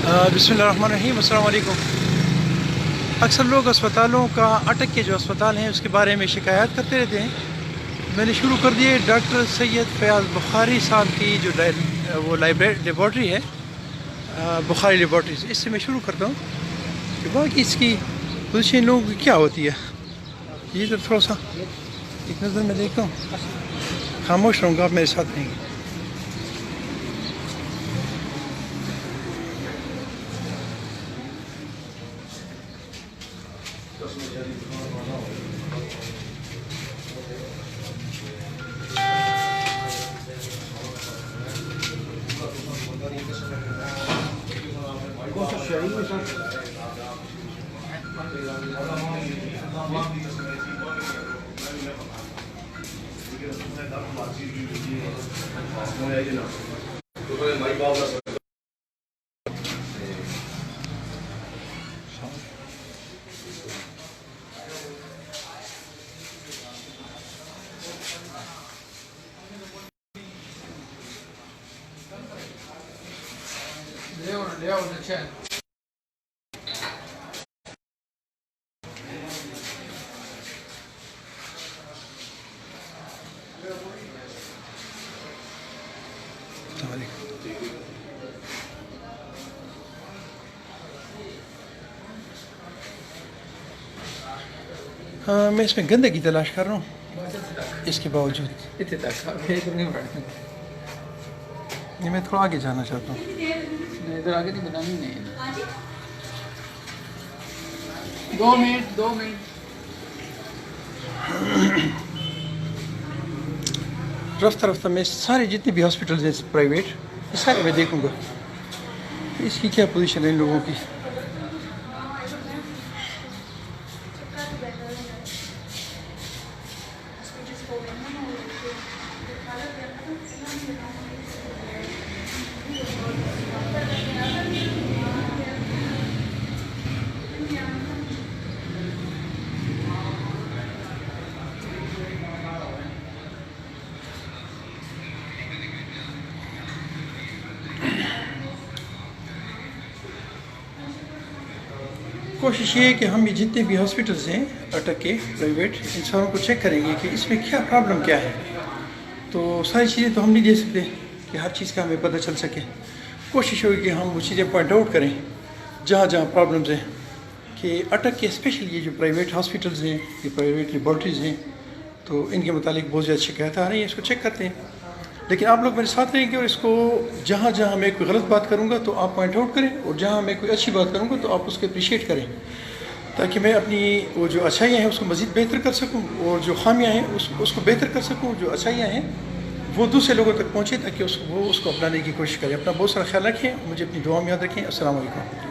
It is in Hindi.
बिस्मिल्लाहिर्रहमानिर्रहीम, अस्सलाम वालेकुम। अक्सर लोग अस्पतालों का अटक के जो अस्पताल हैं उसके बारे में शिकायत करते रहते हैं। मैंने शुरू कर दिए डॉक्टर सैयद फ़याज़ बुखारी साहब की जो वो लेबॉर्ट्री है, बुखारी लेबॉर्ट्रीज़, इससे मैं शुरू करता हूँ कि बाकी इसकी पोजीशन लोगों की क्या होती है। ये तो थोड़ा सा एक नज़र में देखता हूँ, खामोश रहूँगा, आप मेरे साथ रहेंगे। हाँ, मैं इसमें गंदगी तलाश कर रहा हूँ, इसके बावजूद ये मैं थोड़ा आगे जाना चाहता हूँ। इधर आगे नहीं बनानी नहीं। 2 मिनट रफ्ता रफ्ता मैं सारे जितने भी हॉस्पिटल्स हैं प्राइवेट, ये सारे मैं देखूँगा इसकी क्या पोजीशन है इन लोगों की। कोशिश ये है कि हम ये जितने भी हॉस्पिटल्स हैं अटक के प्राइवेट, इन सारों को चेक करेंगे कि इसमें क्या प्रॉब्लम क्या है। तो सारी चीज़ें तो हम नहीं दे सकते कि हर चीज़ का हमें पता चल सके। कोशिश होगी कि हम वो चीज़ें पॉइंट आउट करें जहाँ जहाँ प्रॉब्लम्स हैं। कि अटक के स्पेशली ये जो प्राइवेट हॉस्पिटल्स हैं, ये प्राइवेट लेबॉर्ट्रीज़ हैं, तो इनके मुतालिक बहुत ज़्यादा शिकायत आ रही है, इसको चेक करते हैं। लेकिन आप लोग मेरे साथ रहेंगे और इसको जहाँ जहाँ मैं कोई गलत बात करूँगा तो आप पॉइंट आउट करें, और जहाँ मैं कोई अच्छी बात करूँगा तो आप उसको अप्रिशिएट करें, ताकि मैं अपनी वो जो अच्छाइयाँ हैं उसको मज़ीद बेहतर कर सकूँ, और जो खामियाँ हैं उसको बेहतर कर सकूँ। जो अच्छाइयाँ हैं वो दूसरे लोगों तक पहुँचे, ताकि वो उसको अपनाने की कोशिश करें। अपना बहुत सारा ख्याल रखें, मुझे अपनी दुआ में याद रखें। अस्सलाम वालेकुम।